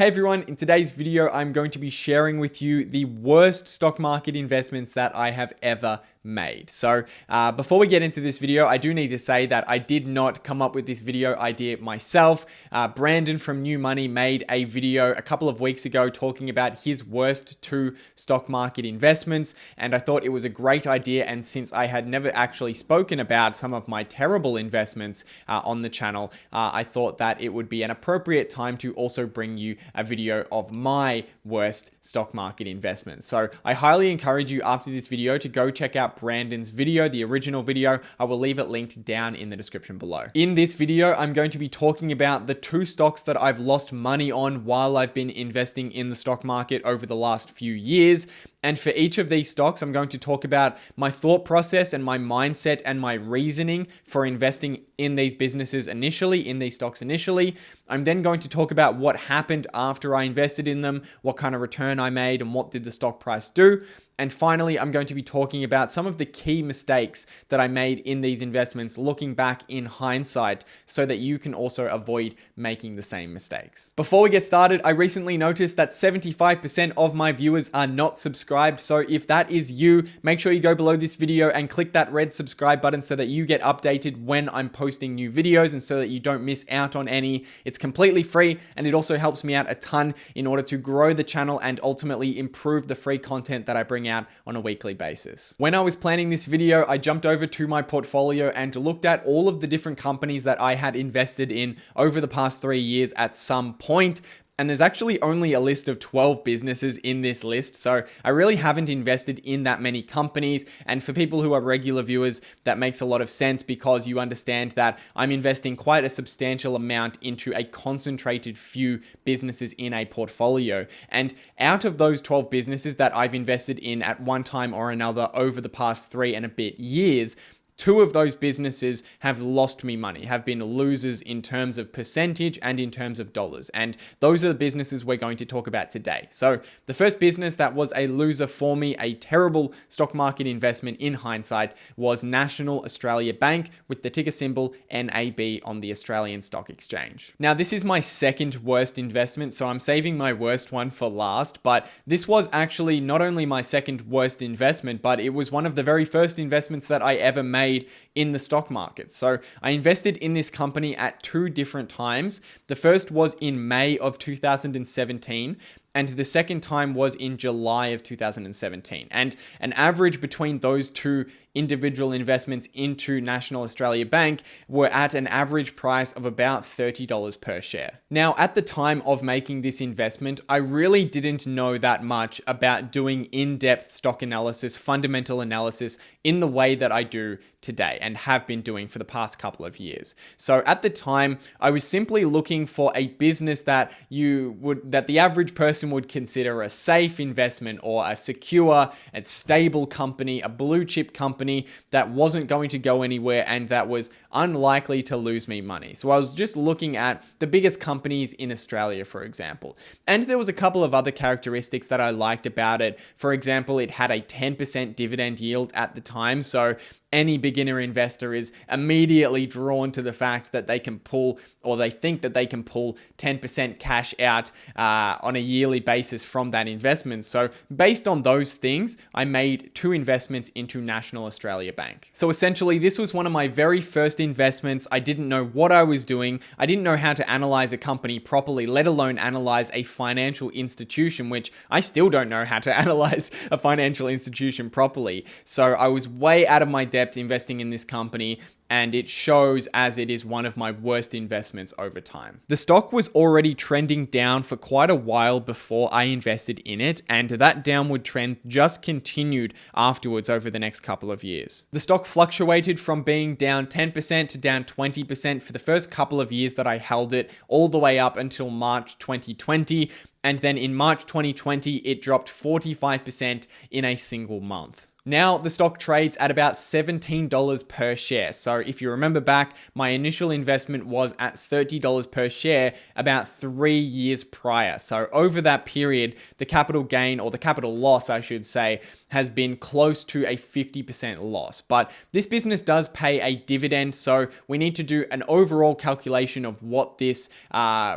Hey everyone, in today's video, I'm going to be sharing with you the worst stock market investments that I have ever made. So before we get into this video, I do need to say that I did not come up with this video idea myself. Brandon from New Money made a video a couple of weeks ago talking about his worst 2 stock market investments, and I thought it was a great idea. And since I had never actually spoken about some of my terrible investments on the channel, I thought that it would be an appropriate time to also bring you a video of my worst stock market investments. So I highly encourage you after this video to go check out Brandon's video, the original video. I will leave it linked down in the description below. In this video, I'm going to be talking about the 2 stocks that I've lost money on while I've been investing in the stock market over the last few years. And for each of these stocks, I'm going to talk about my thought process and my mindset and my reasoning for investing in these businesses initially, in these stocks initially. I'm then going to talk about what happened after I invested in them, what kind of return I made, and what did the stock price do. And finally, I'm going to be talking about some of the key mistakes that I made in these investments, looking back in hindsight, so that you can also avoid making the same mistakes. Before we get started, I recently noticed that 75% of my viewers are not subscribed. So if that is you, make sure you go below this video and click that red subscribe button so that you get updated when I'm posting new videos and so that you don't miss out on any. It's completely free, and it also helps me out a ton in order to grow the channel and ultimately improve the free content that I bring out on a weekly basis. When I was planning this video, I jumped over to my portfolio and looked at all of the different companies that I had invested in over the past 3 years at some point. And there's actually only a list of 12 businesses in this list. So I really haven't invested in that many companies. And for people who are regular viewers, that makes a lot of sense because you understand that I'm investing quite a substantial amount into a concentrated few businesses in a portfolio. And out of those 12 businesses that I've invested in at one time or another over the past 3 and a bit years, 2 of those businesses have lost me money, have been losers in terms of percentage and in terms of dollars. And those are the businesses we're going to talk about today. So the first business that was a loser for me, a terrible stock market investment in hindsight, was National Australia Bank with the ticker symbol NAB on the Australian Stock Exchange. Now, this is my second worst investment, so I'm saving my worst one for last, but this was actually not only my second worst investment, but it was one of the very first investments that I ever made in the stock market. So I invested in this company at 2 different times. The first was in May of 2017. And the second time was in July of 2017. And an average between those 2 individual investments into National Australia Bank were at an average price of about $30 per share. Now, at the time of making this investment, I really didn't know that much about doing in-depth stock analysis, fundamental analysis in the way that I do today and have been doing for the past couple of years. So at the time, I was simply looking for a business that the average person would consider a safe investment or a secure and stable company, a blue chip company that wasn't going to go anywhere and that was unlikely to lose me money. So I was just looking at the biggest companies in Australia, for example. And there was a couple of other characteristics that I liked about it. For example, it had a 10% dividend yield at the time. So any beginner investor is immediately drawn to the fact that they can pull, or they think that they can pull 10% cash out on a yearly basis from that investment. So based on those things, I made 2 investments into National Australia Bank. So essentially, this was one of my very first investments. I didn't know what I was doing. I didn't know how to analyze a company properly, let alone analyze a financial institution, which I still don't know how to analyze a financial institution properly. So I was way out of my depth investing in this company, and it shows as it is one of my worst investments over time. The stock was already trending down for quite a while before I invested in it, and that downward trend just continued afterwards over the next couple of years. The stock fluctuated from being down 10% to down 20% for the first couple of years that I held it, all the way up until March 2020. And then in March 2020, it dropped 45% in a single month. Now the stock trades at about $17 per share. So if you remember back, my initial investment was at $30 per share about 3 years prior. So over that period, the capital gain, or the capital loss, I should say, has been close to a 50% loss. But this business does pay a dividend, so we need to do an overall calculation of what this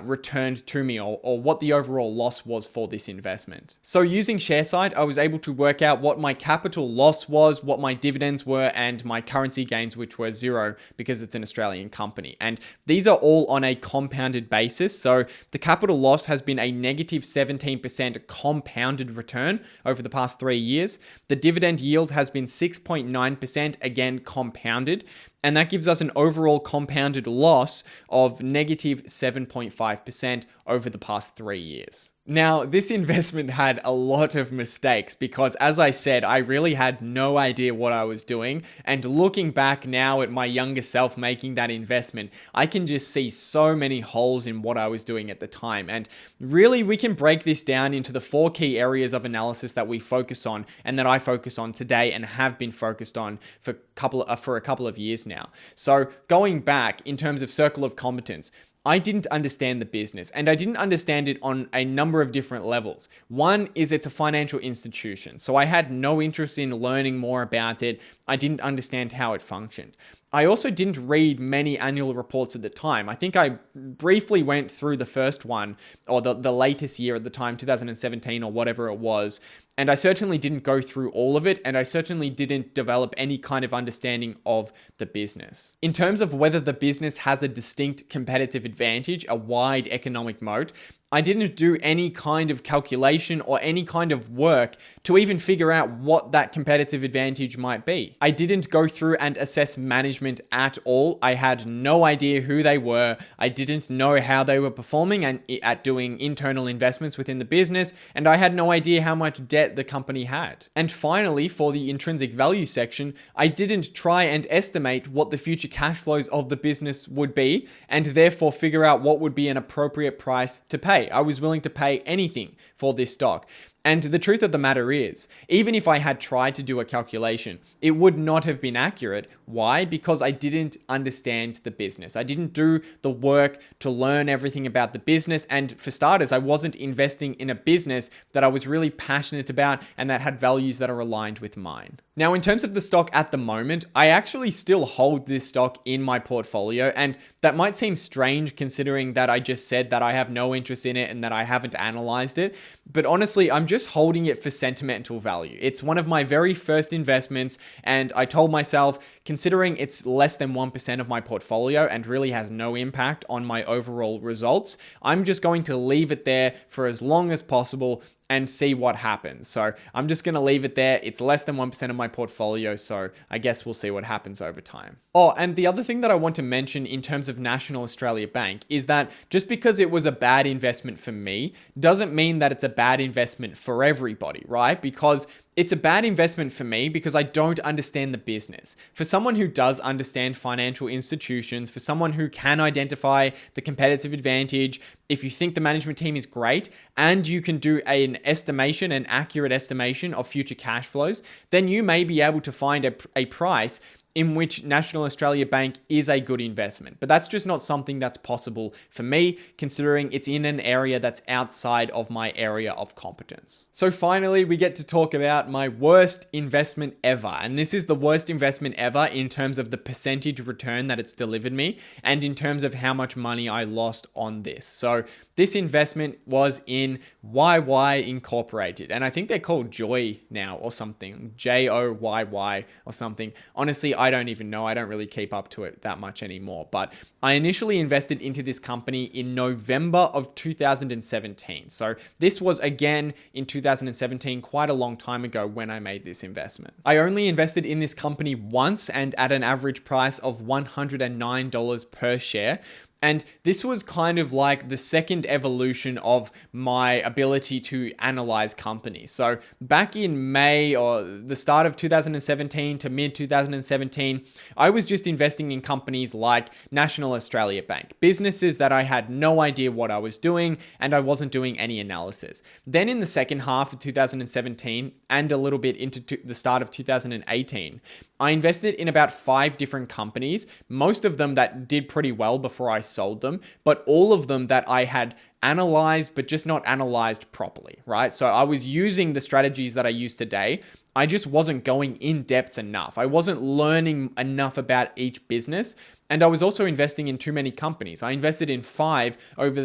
returned to me, or what the overall loss was for this investment. So using SHARESIGHT, I was able to work out what my capital loss was, what my dividends were, and my currency gains, which were zero because it's an Australian company. And these are all on a compounded basis. So the capital loss has been a negative 17% compounded return over the past 3 years. The dividend yield has been 6.9%, again compounded. And that gives us an overall compounded loss of negative 7.5% over the past 3 years. Now, this investment had a lot of mistakes because, as I said, I really had no idea what I was doing. And looking back now at my younger self making that investment, I can just see so many holes in what I was doing at the time. And really, we can break this down into the 4 key areas of analysis that we focus on, and that I focus on today and have been focused on for a couple of years now. So going back in terms of circle of competence, I didn't understand the business, and I didn't understand it on a number of different levels. One is it's a financial institution, so I had no interest in learning more about it. I didn't understand how it functioned. I also didn't read many annual reports at the time. I think I briefly went through the first one, or the latest year at the time, 2017 or whatever it was, and I certainly didn't go through all of it, and I certainly didn't develop any kind of understanding of the business. In terms of whether the business has a distinct competitive advantage, a wide economic moat, I didn't do any kind of calculation or any kind of work to even figure out what that competitive advantage might be. I didn't go through and assess management at all. I had no idea who they were. I didn't know how they were performing and at doing internal investments within the business, and I had no idea how much debt the company had. And finally, for the intrinsic value section, I didn't try and estimate what the future cash flows of the business would be, and therefore figure out what would be an appropriate price to pay. I was willing to pay anything for this stock. And the truth of the matter is, even if I had tried to do a calculation, it would not have been accurate. Why? Because I didn't understand the business. I didn't do the work to learn everything about the business. And for starters, I wasn't investing in a business that I was really passionate about and that had values that are aligned with mine. Now, in terms of the stock at the moment, I actually still hold this stock in my portfolio, and that might seem strange considering that I just said that I have no interest in it and that I haven't analyzed it. But honestly, I'm just holding it for sentimental value. It's one of my very first investments, and I told myself, considering it's less than 1% of my portfolio and really has no impact on my overall results, I'm just going to leave it there for as long as possible and see what happens. So I'm just going to leave it there. It's less than 1% of my portfolio, so I guess we'll see what happens over time. Oh, and the other thing that I want to mention in terms of National Australia Bank is that just because it was a bad investment for me doesn't mean that it's a bad investment for everybody, right? Because it's a bad investment for me because I don't understand the business. For someone who does understand financial institutions, for someone who can identify the competitive advantage, if you think the management team is great and you can do an accurate estimation of future cash flows, then you may be able to find a price in which National Australia Bank is a good investment. But that's just not something that's possible for me, considering it's in an area that's outside of my area of competence. So finally, we get to talk about my worst investment ever. And this is the worst investment ever in terms of the percentage return that it's delivered me and in terms of how much money I lost on this. So this investment was in YY Incorporated, and I think they're called Joy now or something, JOYY or something. Honestly, I don't even know. I don't really keep up to it that much anymore. But I initially invested into this company in November of 2017. So this was again in 2017, quite a long time ago when I made this investment. I only invested in this company once and at an average price of $109 per share. And this was kind of like the second evolution of my ability to analyze companies. So back in May or the start of 2017 to mid 2017, I was just investing in companies like National Australia Bank, businesses that I had no idea what I was doing and I wasn't doing any analysis. Then in the second half of 2017 and a little bit into the start of 2018, I invested in about 5 different companies, most of them that did pretty well before I sold them, but all of them that I had analyzed, but just not analyzed properly, right? So I was using the strategies that I use today. I just wasn't going in depth enough. I wasn't learning enough about each business. And I was also investing in too many companies. I invested in 5 over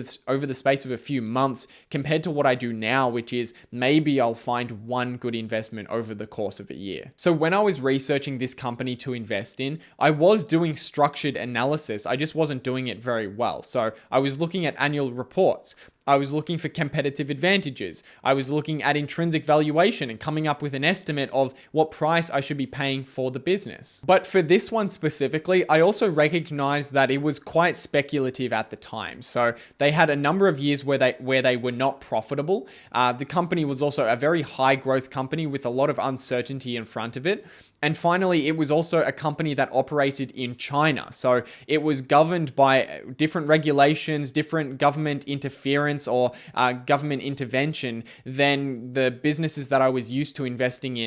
the space of a few months compared to what I do now, which is maybe I'll find one good investment over the course of a year. So when I was researching this company to invest in, I was doing structured analysis. I just wasn't doing it very well. So I was looking at annual reports. I was looking for competitive advantages. I was looking at intrinsic valuation and coming up with an estimate of what price I should be paying for the business. But for this one specifically, I also recognized that it was quite speculative at the time. So they had a number of years where they were not profitable. The company was also a very high growth company with a lot of uncertainty in front of it. And finally, it was also a company that operated in China. So it was governed by different regulations, different government interference or government intervention than the businesses that I was used to investing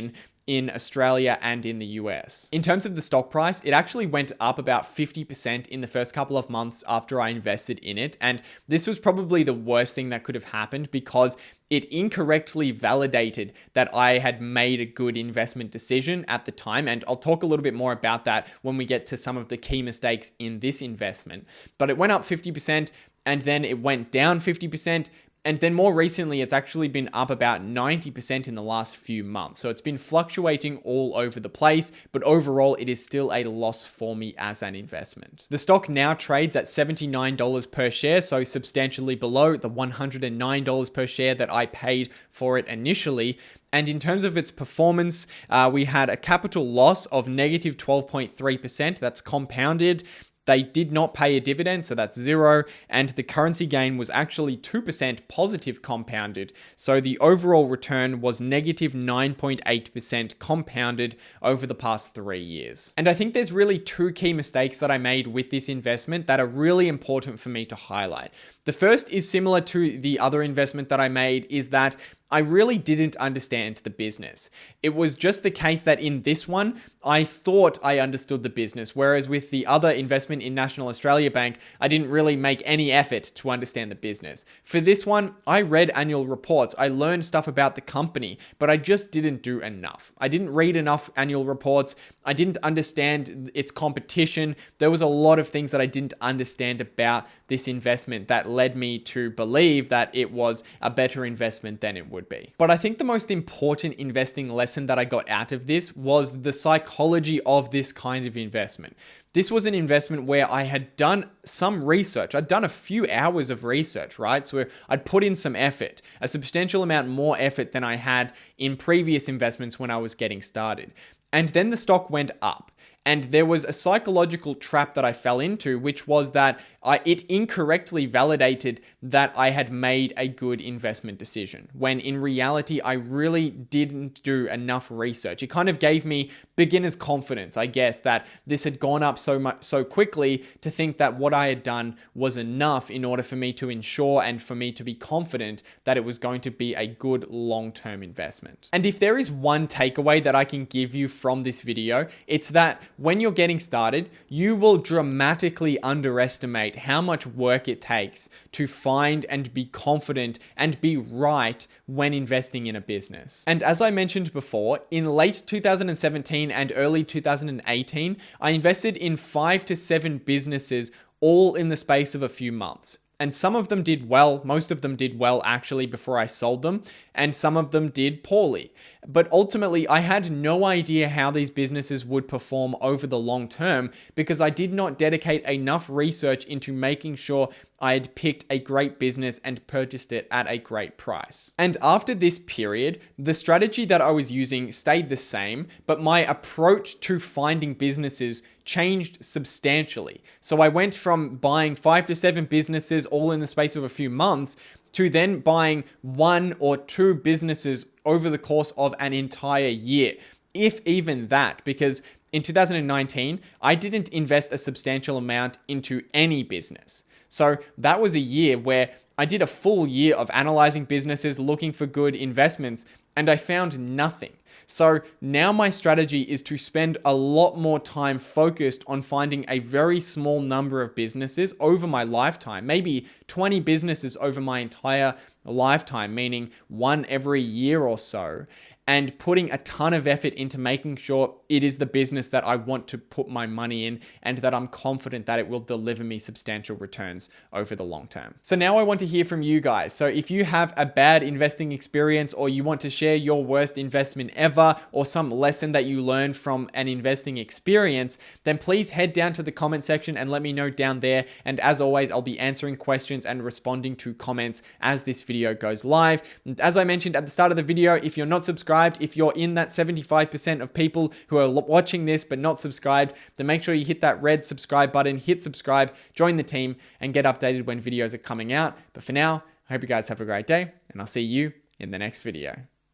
in Australia and in the US. In terms of the stock price, it actually went up about 50% in the first couple of months after I invested in it. And this was probably the worst thing that could have happened because it incorrectly validated that I had made a good investment decision at the time. And I'll talk a little bit more about that when we get to some of the key mistakes in this investment. But it went up 50% and then it went down 50%. And then more recently, it's actually been up about 90% in the last few months. So it's been fluctuating all over the place, but overall, it is still a loss for me as an investment. The stock now trades at $79 per share, so substantially below the $109 per share that I paid for it initially. And in terms of its performance, we had a capital loss of negative 12.3%. That's compounded. They did not pay a dividend, so that's 0. And the currency gain was actually 2% positive compounded. So the overall return was negative 9.8% compounded over the past 3 years. And I think there's really 2 key mistakes that I made with this investment that are really important for me to highlight. The first is similar to the other investment that I made, is that I really didn't understand the business. It was just the case that in this one, I thought I understood the business, whereas with the other investment in National Australia Bank, I didn't really make any effort to understand the business. For this one, I read annual reports, I learned stuff about the company, but I just didn't do enough. I didn't read enough annual reports, I didn't understand its competition. There was a lot of things that I didn't understand about this investment that led me to believe that it was a better investment than it would be. But I think the most important investing lesson that I got out of this was the psychology of this kind of investment. This was an investment where I had done some research. I'd done a few hours of research, right? So I'd put in some effort, a substantial amount more effort than I had in previous investments when I was getting started. And then the stock went up. And there was a psychological trap that I fell into, which was that it incorrectly validated that I had made a good investment decision, when in reality, I really didn't do enough research. It kind of gave me beginner's confidence, I guess, that this had gone up so quickly to think that what I had done was enough in order for me to ensure and for me to be confident that it was going to be a good long-term investment. And if there is one takeaway that I can give you from this video, it's that when you're getting started, you will dramatically underestimate how much work it takes to find and be confident and be right when investing in a business. And as I mentioned before, in late 2017 and early 2018, I invested in 5 to 7 businesses all in the space of a few months. And some of them did well, most of them did well actually before I sold them, and some of them did poorly. But ultimately, I had no idea how these businesses would perform over the long term because I did not dedicate enough research into making sure I had picked a great business and purchased it at a great price. And after this period, the strategy that I was using stayed the same, but my approach to finding businesses changed substantially. So I went from buying 5 to 7 businesses all in the space of a few months to then buying 1 or 2 businesses over the course of an entire year, if even that, because in 2019, I didn't invest a substantial amount into any business. So that was a year where I did a full year of analyzing businesses, looking for good investments, and I found nothing. So now my strategy is to spend a lot more time focused on finding a very small number of businesses over my lifetime, maybe 20 businesses over my entire lifetime, meaning 1 every year or so, and putting a ton of effort into making sure it is the business that I want to put my money in and that I'm confident that it will deliver me substantial returns over the long term. So now I want to hear from you guys. So if you have a bad investing experience or you want to share your worst investment ever or some lesson that you learned from an investing experience, then please head down to the comment section and let me know down there. And as always, I'll be answering questions and responding to comments as this video goes live. And as I mentioned at the start of the video, if you're not subscribed, if you're in that 75% of people who are watching this but not subscribed, then make sure you hit that red subscribe button, hit subscribe, join the team, and get updated when videos are coming out. But for now, I hope you guys have a great day, and I'll see you in the next video.